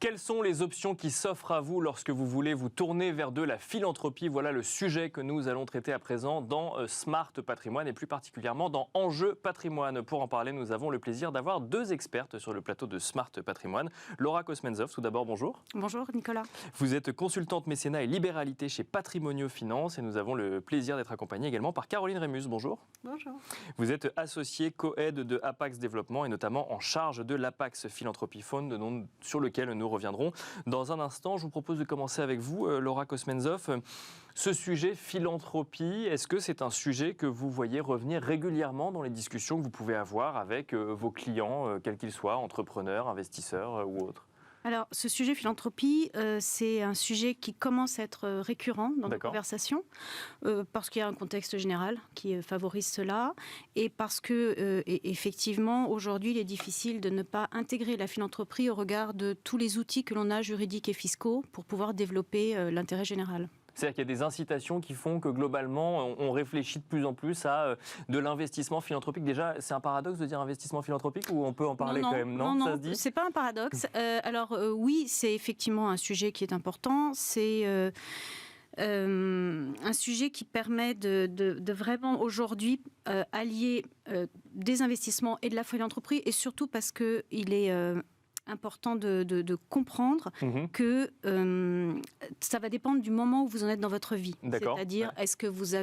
Quelles sont les options qui s'offrent à vous lorsque vous voulez vous tourner vers de la philanthropie? Voilà le sujet que nous allons traiter à présent dans Smart Patrimoine et plus particulièrement dans Enjeux Patrimoine. Pour en parler, nous avons le plaisir d'avoir deux expertes sur le plateau de Smart Patrimoine. Laura Kosmenzov, tout d'abord, bonjour. Bonjour Nicolas. Vous êtes consultante mécénat et libéralité chez Patrimonio Finance et nous avons le plaisir d'être accompagnés également par Caroline Rémus. Bonjour. Bonjour. Vous êtes associée co-aide de Apax Développement et notamment en charge de l'Apax Philanthropy Fund, sur lequel nous reviendrons dans un instant. Je vous propose de commencer avec vous, Laura Kosmenzov. Ce sujet philanthropie, est-ce que c'est un sujet que vous voyez revenir régulièrement dans les discussions que vous pouvez avoir avec vos clients, quels qu'ils soient, entrepreneurs, investisseurs ou autres ? Alors, ce sujet philanthropie, c'est un sujet qui commence à être récurrent dans nos conversations, parce qu'il y a un contexte général qui favorise cela, et parce que, effectivement, aujourd'hui, il est difficile de ne pas intégrer la philanthropie au regard de tous les outils que l'on a, juridiques et fiscaux, pour pouvoir développer l'intérêt général. C'est-à-dire qu'il y a des incitations qui font que globalement, on réfléchit de plus en plus à de l'investissement philanthropique. Déjà, c'est un paradoxe de dire investissement philanthropique ou on peut en parler quand même? Non, ça se dit? C'est pas un paradoxe. Oui, c'est effectivement un sujet qui est important. C'est un sujet qui permet de vraiment aujourd'hui allier des investissements et de la philanthropie, et surtout parce qu'il est important de comprendre que ça va dépendre du moment où vous en êtes dans votre vie. C'est-à-dire, est-ce que vous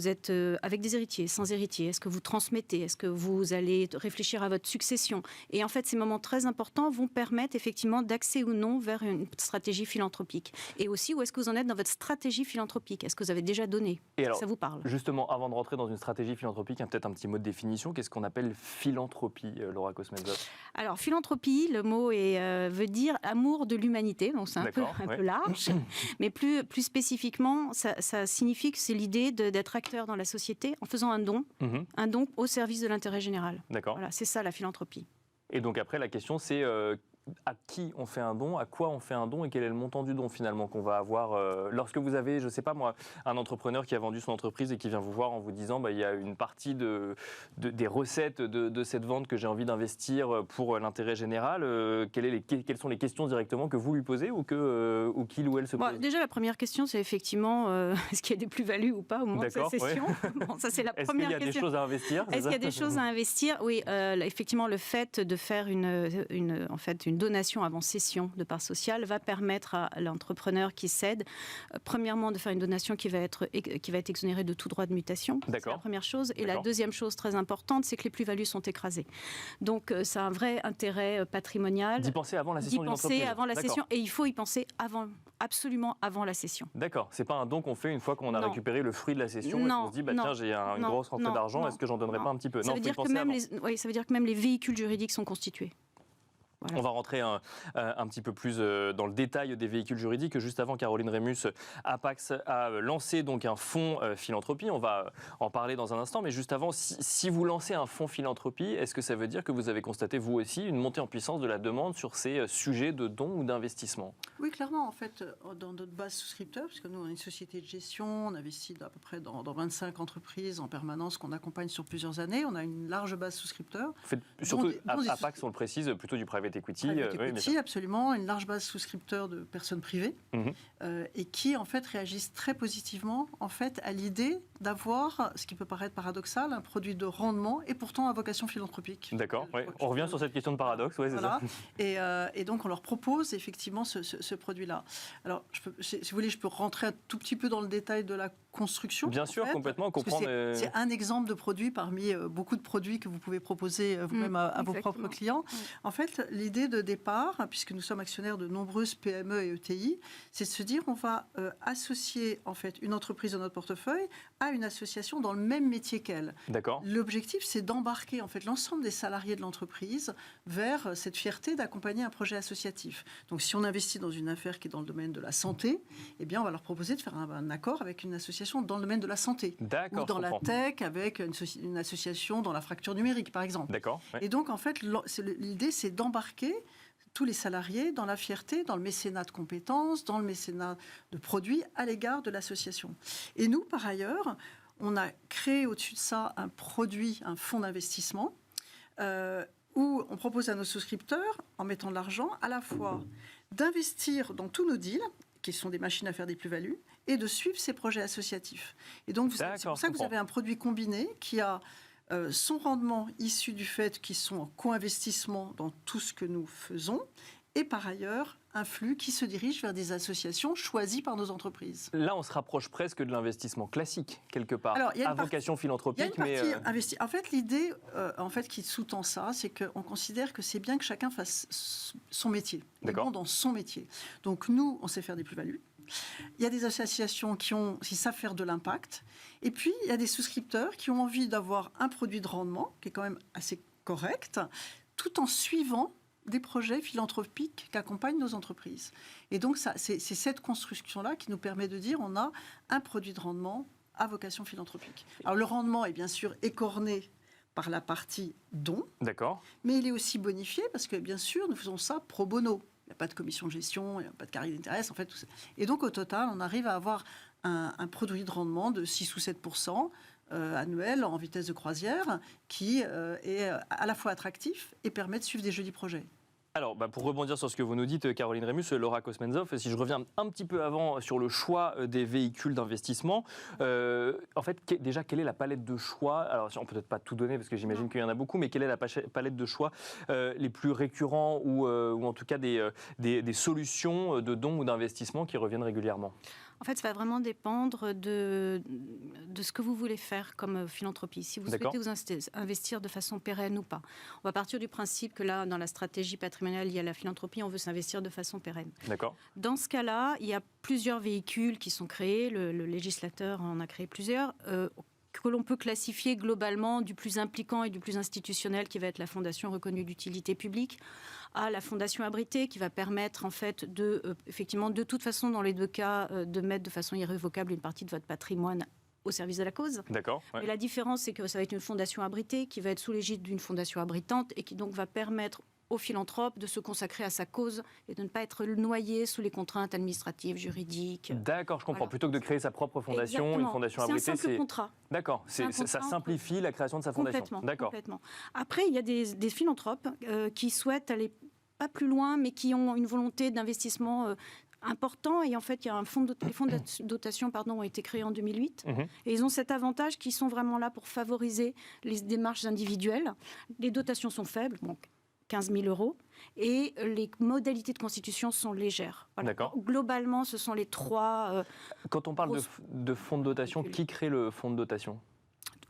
êtes avec des héritiers, sans héritiers? Est-ce que vous transmettez? Est-ce que vous allez réfléchir à votre succession? Et en fait, ces moments très importants vont permettre effectivement d'accès ou non vers une stratégie philanthropique. Et aussi, où est-ce que vous en êtes dans votre stratégie philanthropique? Est-ce que vous avez déjà donné? Et alors, ça vous parle? Justement, avant de rentrer dans une stratégie philanthropique, peut-être un petit mot de définition. Qu'est-ce qu'on appelle philanthropie, Laura Kosmenzov? Alors, philanthropie, le mot veut dire amour de l'humanité, donc c'est un peu large, mais plus spécifiquement, ça signifie que c'est l'idée d'être acteur dans la société en faisant un don au service de l'intérêt général. Voilà, c'est ça la philanthropie. Et donc après, la question c'est à qui on fait un don, à quoi on fait un don et quel est le montant du don finalement qu'on va avoir lorsque vous avez, je ne sais pas moi, un entrepreneur qui a vendu son entreprise et qui vient vous voir en vous disant il y a une partie des recettes de cette vente que j'ai envie d'investir pour l'intérêt général. Quelles sont les questions directement que vous lui posez ou qu'il ou elle se pose? Déjà, la première question, c'est effectivement est-ce qu'il y a des plus-values ou pas au moment de sa cession? Ça, c'est la première question. Est-ce qu'il y a des choses à investir? Est-ce qu'il y a des choses à investir? Oui, effectivement, le fait de faire une donation avant cession de parts sociales va permettre à l'entrepreneur qui cède, premièrement, de faire une donation qui va être exonérée de tout droit de mutation. C'est la première chose. Et la deuxième chose très importante, c'est que les plus-values sont écrasées. Donc, ça a un vrai intérêt patrimonial. D'y penser avant la cession d'une entreprise. D'y penser avant la cession. Et il faut y penser absolument avant la cession. D'accord. C'est pas un don qu'on fait une fois qu'on a récupéré le fruit de la cession et qu'on se dit, tiens, j'ai une grosse rentrée d'argent, est-ce que j'en donnerais pas un petit peu? Ça veut dire que même les véhicules juridiques sont constitués. Voilà. On va rentrer un petit peu plus dans le détail des véhicules juridiques. Juste avant, Caroline Rémus, Apax a lancé donc un fonds philanthropie. On va en parler dans un instant. Mais juste avant, si vous lancez un fonds philanthropie, est-ce que ça veut dire que vous avez constaté, vous aussi, une montée en puissance de la demande sur ces sujets de dons ou d'investissement? Oui, clairement. En fait, dans notre base souscripteur, puisque nous, on est une société de gestion, on investit à peu près dans 25 entreprises en permanence qu'on accompagne sur plusieurs années. On a une large base souscripteur. Surtout, Apax, on le précise, plutôt du private equity. Oui, absolument, une large base souscripteur de personnes privées et qui en fait réagissent très positivement en fait à l'idée d'avoir, ce qui peut paraître paradoxal, un produit de rendement et pourtant à vocation philanthropique. D'accord, on revient sur cette question de paradoxe, c'est ça. Et donc on leur propose effectivement ce produit-là. Alors, si vous voulez, je peux rentrer un tout petit peu dans le détail de la construction. Bien sûr, complètement, comprendre. C'est un exemple de produit parmi beaucoup de produits que vous pouvez proposer vous-même à vos propres clients. En fait, l'idée de départ, puisque nous sommes actionnaires de nombreuses PME et ETI, c'est de se dire on va associer en fait une entreprise dans notre portefeuille à une association dans le même métier qu'elle. D'accord. L'objectif, c'est d'embarquer en fait l'ensemble des salariés de l'entreprise vers cette fierté d'accompagner un projet associatif. Donc, si on investit dans une affaire qui est dans le domaine de la santé, eh bien, on va leur proposer de faire un accord avec une association dans le domaine de la santé. D'accord. Ou dans la tech avec une association dans la fracture numérique, par exemple. D'accord. Et donc, en fait, l'idée, c'est d'embarquer tous les salariés dans la fierté, dans le mécénat de compétences, dans le mécénat de produits à l'égard de l'association. Et nous, par ailleurs, on a créé au-dessus de ça un produit, un fonds d'investissement où on propose à nos souscripteurs, en mettant de l'argent, à la fois d'investir dans tous nos deals, qui sont des machines à faire des plus-values, et de suivre ces projets associatifs. Et donc, c'est pour ça que vous avez un produit combiné qui a son rendement issu du fait qu'ils sont en co-investissement dans tout ce que nous faisons, et par ailleurs, un flux qui se dirige vers des associations choisies par nos entreprises. Là, on se rapproche presque de l'investissement classique, quelque part, alors, à vocation philanthropique. En fait, l'idée qui sous-tend ça, c'est qu'on considère que c'est bien que chacun fasse son métier, dans son métier. Donc nous, on sait faire des plus-values. Il y a des associations qui savent faire de l'impact. Et puis, il y a des souscripteurs qui ont envie d'avoir un produit de rendement, qui est quand même assez correct, tout en suivant des projets philanthropiques qu'accompagnent nos entreprises. Et donc, c'est cette construction-là qui nous permet de dire on a un produit de rendement à vocation philanthropique. Alors, le rendement est bien sûr écorné par la partie don, mais il est aussi bonifié parce que, bien sûr, nous faisons ça pro bono. Il n'y a pas de commission de gestion, il n'y a pas de carré d'intérêt, en fait, tout ça. Et donc, au total, on arrive à avoir un produit de rendement de 6 ou 7% annuel en vitesse de croisière qui est à la fois attractif et permet de suivre des jolis projets. Alors, pour rebondir sur ce que vous nous dites, Caroline Rémus, Laura Kosmenzov, si je reviens un petit peu avant sur le choix des véhicules d'investissement, en fait, déjà, quelle est la palette de choix? Alors, on ne peut peut-être pas tout donner parce que j'imagine qu'il y en a beaucoup, mais quelle est la palette de choix les plus récurrents ou en tout cas des solutions de dons ou d'investissement qui reviennent régulièrement? En fait, ça va vraiment dépendre de ce que vous voulez faire comme philanthropie. Si vous souhaitez vous investir de façon pérenne ou pas. On va partir du principe que là, dans la stratégie patrimoniale, il y a la philanthropie, on veut s'investir de façon pérenne. Dans ce cas-là, il y a plusieurs véhicules qui sont créés. Le législateur en a créé plusieurs. Que l'on peut classifier globalement du plus impliquant et du plus institutionnel, qui va être la Fondation reconnue d'utilité publique, à la Fondation abritée, qui va permettre en fait effectivement, de toute façon, dans les deux cas, de mettre de façon irrévocable une partie de votre patrimoine au service de la cause. Mais la différence, c'est que ça va être une fondation abritée qui va être sous l'égide d'une fondation abritante et qui donc va permettre aux philanthropes de se consacrer à sa cause et de ne pas être noyé sous les contraintes administratives, juridiques. D'accord, je comprends. Plutôt que de créer sa propre fondation, une fondation abritée, c'est un simple contrat. D'accord, ça simplifie la création de sa fondation. Complètement. Après, il y a des philanthropes qui souhaitent aller pas plus loin, mais qui ont une volonté d'investissement important. Et en fait, il y a les fonds de dotation ont été créés en 2008. Et ils ont cet avantage qu'ils sont vraiment là pour favoriser les démarches individuelles. Les dotations sont faibles, donc 15 000 €, et les modalités de constitution sont légères. Globalement, ce sont les trois... Quand on parle de fonds de dotation, qui crée le fonds de dotation ?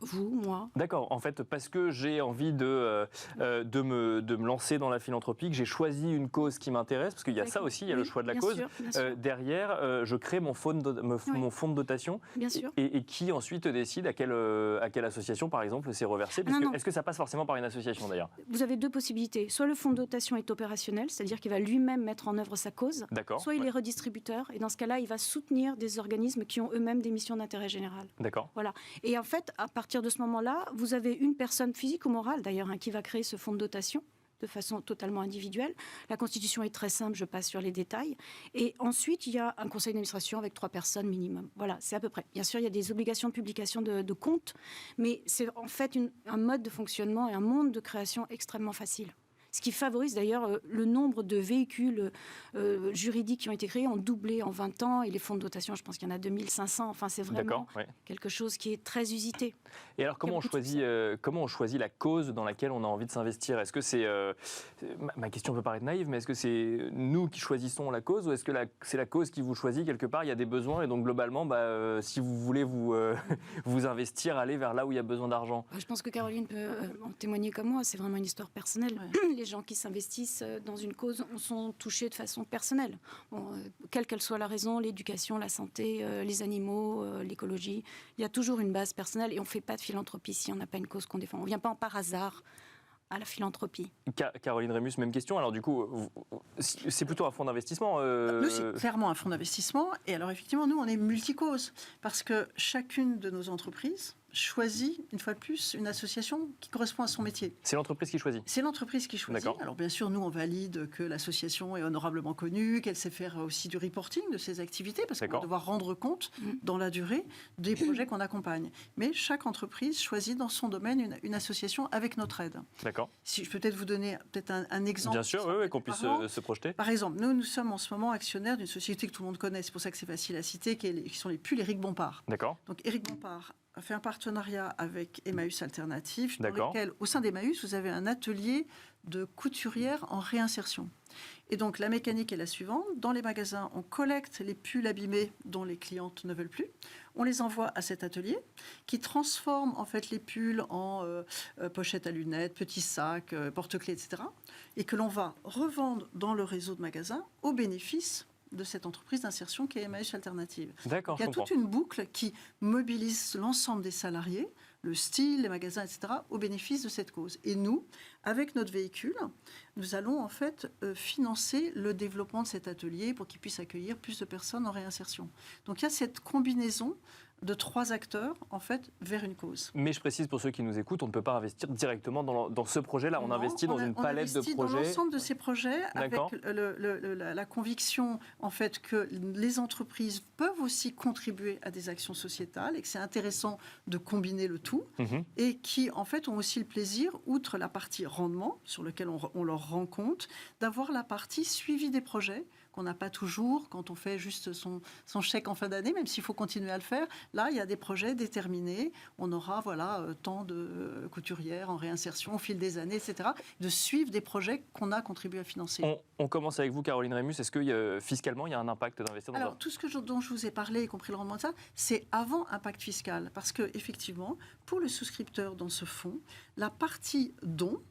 Vous, moi. D'accord, en fait, parce que j'ai envie de me lancer dans la philanthropie, que j'ai choisi une cause qui m'intéresse, parce qu'il y a ça aussi, il y a le choix de la cause. Bien sûr. Derrière, je crée mon fonds de dotation. Bien sûr. Et qui ensuite décide à quelle association, par exemple, c'est reversé. Est-ce que ça passe forcément par une association, d'ailleurs ? Vous avez deux possibilités. Soit le fonds de dotation est opérationnel, c'est-à-dire qu'il va lui-même mettre en œuvre sa cause. Soit il est redistributeur, et dans ce cas-là, il va soutenir des organismes qui ont eux-mêmes des missions d'intérêt général. Voilà. Et en fait, à partir de ce moment-là, vous avez une personne physique ou morale, d'ailleurs, qui va créer ce fonds de dotation de façon totalement individuelle. La constitution est très simple, je passe sur les détails. Et ensuite, il y a un conseil d'administration avec 3 personnes minimum. Voilà, c'est à peu près. Bien sûr, il y a des obligations de publication de comptes, mais c'est en fait un mode de fonctionnement et un monde de création extrêmement facile. Ce qui favorise d'ailleurs le nombre de véhicules juridiques qui ont été créés ont doublé en 20 ans. Et les fonds de dotation, je pense qu'il y en a 2500. Enfin, c'est vraiment quelque chose qui est très usité. Et alors, comment on choisit la cause dans laquelle on a envie de s'investir ? Est-ce que c'est... ma question peut paraître naïve, mais est-ce que c'est nous qui choisissons la cause ou est-ce que c'est la cause qui vous choisit quelque part ? Il y a des besoins et donc globalement, si vous voulez vous investir, aller vers là où il y a besoin d'argent. Je pense que Caroline peut en témoigner comme moi. C'est vraiment une histoire personnelle. Les gens qui s'investissent dans une cause sont touchés de façon personnelle. Quelle qu'elle soit la raison, l'éducation, la santé, les animaux, l'écologie, il y a toujours une base personnelle et on ne fait pas de philanthropie si on n'a pas une cause qu'on défend. On ne vient pas par hasard à la philanthropie. Caroline Rémus, même question. Alors du coup, c'est plutôt un fonds d'investissement Nous, c'est clairement un fonds d'investissement. Et alors effectivement, nous, on est multicause. Parce que chacune de nos entreprises choisit, une fois de plus, une association qui correspond à son métier. C'est l'entreprise qui choisit. C'est l'entreprise qui choisit. Alors bien sûr, nous, on valide que l'association est honorablement connue, qu'elle sait faire aussi du reporting de ses activités, parce qu'on va devoir rendre compte dans la durée des projets qu'on accompagne. Mais chaque entreprise choisit dans son domaine une association avec notre aide. D'accord. Si je peux peut-être vous donner un exemple. Bien sûr, qu'on puisse se projeter. Par exemple, nous sommes en ce moment actionnaires d'une société que tout le monde connaît, c'est pour ça que c'est facile à citer, qui sont les pulls Éric Bompard. D'accord. Donc Éric Bompard a fait un partenariat avec Emmaüs Alternative, dans lequel, au sein d'Emmaüs, vous avez un atelier de couturière en réinsertion. Et donc la mécanique est la suivante. Dans les magasins, on collecte les pulls abîmés dont les clientes ne veulent plus. On les envoie à cet atelier qui transforme en fait les pulls en pochettes à lunettes, petits sacs, porte-clés, etc. Et que l'on va revendre dans le réseau de magasins au bénéfice de cette entreprise d'insertion qui est Emmaüs Alternative. D'accord, il y a toute une boucle qui mobilise l'ensemble des salariés, le style, les magasins, etc., au bénéfice de cette cause. Et nous, avec notre véhicule, nous allons en fait financer le développement de cet atelier pour qu'il puisse accueillir plus de personnes en réinsertion. Donc il y a cette combinaison de 3 acteurs, en fait, vers une cause. Mais je précise pour ceux qui nous écoutent, on ne peut pas investir directement dans ce projet-là. On investit dans une palette de projets. On investit dans l'ensemble de ces projets avec la conviction, en fait, que les entreprises peuvent aussi contribuer à des actions sociétales et que c'est intéressant de combiner le tout et qui, en fait, ont aussi le plaisir, outre la partie rendement, sur lequel on leur rend compte, d'avoir la partie suivi des projets qu'on n'a pas toujours quand on fait juste son chèque en fin d'année, même s'il faut continuer à le faire. Là, il y a des projets déterminés. On aura tant de couturières en réinsertion au fil des années, etc. De suivre des projets qu'on a contribué à financer. On commence avec vous, Caroline Rémus. Est-ce que fiscalement, il y a un impact d'investir dans Alors, tout ce dont je vous ai parlé, y compris le rendement de ça, c'est avant impact fiscal. Parce qu'effectivement, pour le souscripteur dans ce fonds, la partie don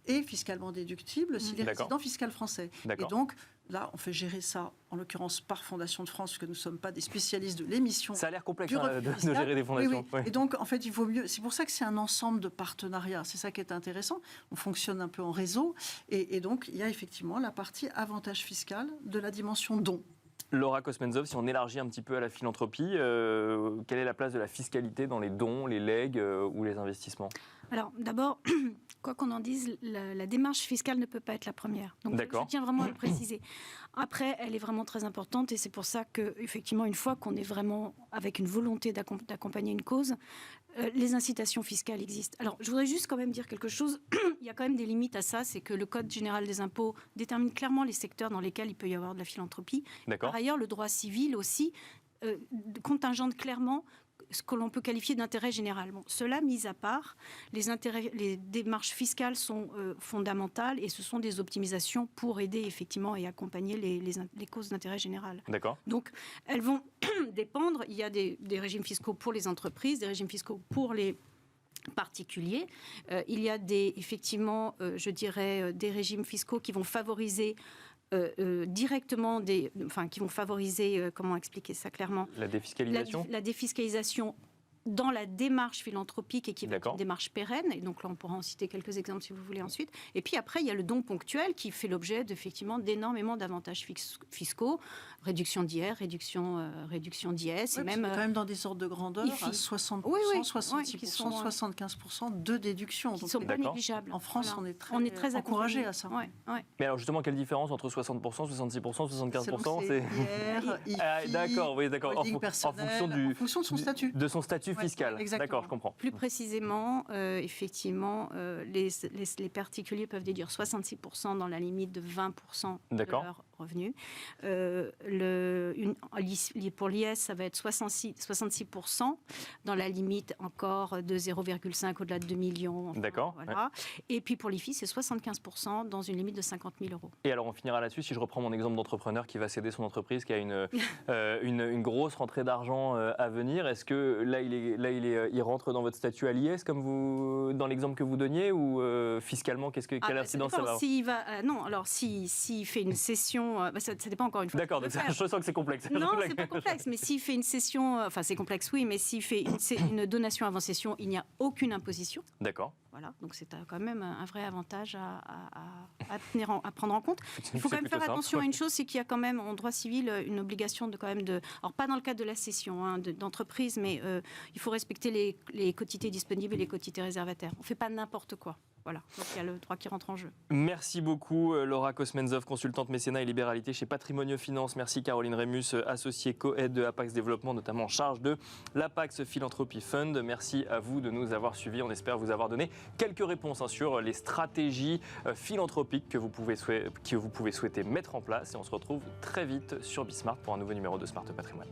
est fiscalement déductible s'il est résident fiscal français. Et donc, là, on fait gérer ça, en l'occurrence, par Fondation de France, parce que nous ne sommes pas des spécialistes de l'émission. Ça a l'air complexe de gérer des fondations. Oui. Et donc, en fait, il vaut mieux. C'est pour ça que c'est un ensemble de partenariats. C'est ça qui est intéressant. On fonctionne un peu en réseau. Et donc, il y a effectivement la partie avantage fiscal de la dimension don. Laura Kosmenzov, si on élargit un petit peu à la philanthropie, quelle est la place de la fiscalité dans les dons, les legs ou les investissements ? Alors, d'abord, quoi qu'on en dise, la démarche fiscale ne peut pas être la première. Donc, je tiens vraiment à le préciser. Après, elle est vraiment très importante et c'est pour ça qu'effectivement, une fois qu'on est vraiment avec une volonté d'accompagner une cause, les incitations fiscales existent. Alors, je voudrais juste quand même dire quelque chose. Il y a quand même des limites à ça. C'est que le Code général des impôts détermine clairement les secteurs dans lesquels il peut y avoir de la philanthropie. Par ailleurs, le droit civil aussi contingente clairement ce que l'on peut qualifier d'intérêt général. Bon, cela mis à part, les démarches fiscales sont fondamentales et ce sont des optimisations pour aider effectivement et accompagner les causes d'intérêt général. D'accord. Donc, elles vont dépendre. Il y a des régimes fiscaux pour les entreprises, des régimes fiscaux pour les particuliers. Il y a effectivement, je dirais, des régimes fiscaux qui vont favoriser directement qui vont favoriser, comment expliquer ça clairement ? La défiscalisation ? La défiscalisation dans la démarche philanthropique et qui va être une démarche pérenne. Et donc là, on pourra en citer quelques exemples si vous voulez ensuite. Et puis après, il y a le don ponctuel qui fait l'objet d'énormément d'avantages fiscaux, réduction d'IR, réduction d'IS. Et même quand même dans des ordres de grandeur, à 60%, 66%, 75% de déduction. Qui ne sont pas négligeables. En France, on est très encouragé à ça. Mais alors justement, quelle différence entre 60%, 66%, 75% c'est IR, IFI, d'accord. En fonction de son statut. De son statut fiscal. D'accord, je comprends. Plus précisément, effectivement, les particuliers peuvent déduire 66% dans la limite de 20% de leurs revenus. Pour l'IS, ça va être 66% dans la limite encore de 0,5 au-delà de 2 millions. D'accord. Voilà. Et puis pour l'IFI, c'est 75% dans une limite de 50 000 euros. Et alors, on finira là-dessus. Si je reprends mon exemple d'entrepreneur qui va céder son entreprise, qui a une grosse rentrée d'argent à venir, est-ce que là, il rentre dans votre statut à l'IS, comme dans l'exemple que vous donniez, ou fiscalement, quelle incidence ça va avoir ? S'il fait une cession cession, ça dépend encore une fois. D'accord, donc je sens que c'est complexe. Non, c'est pas complexe, mais s'il fait une cession, enfin c'est complexe, oui, mais s'il fait une donation avant cession, il n'y a aucune imposition. D'accord. Voilà, donc c'est quand même un vrai avantage à prendre en compte. Il faut quand même faire attention à une chose, c'est qu'il y a quand même en droit civil une obligation alors pas dans le cadre de la cession d'entreprise, mais il faut respecter les quotités disponibles et les quotités réservataires. On ne fait pas n'importe quoi. Voilà, donc il y a le droit qui rentre en jeu. Merci beaucoup Laura Kosmenzov, consultante mécénat et libéralité chez Patrimonio Finance. Merci Caroline Rémus, associée co-aide de Apax Développement, notamment en charge de l'Apax Philanthropy Fund. Merci à vous de nous avoir suivis. On espère vous avoir donné quelques réponses sur les stratégies philanthropiques que vous pouvez souhaiter mettre en place. Et on se retrouve très vite sur Bismart pour un nouveau numéro de Smart Patrimoine.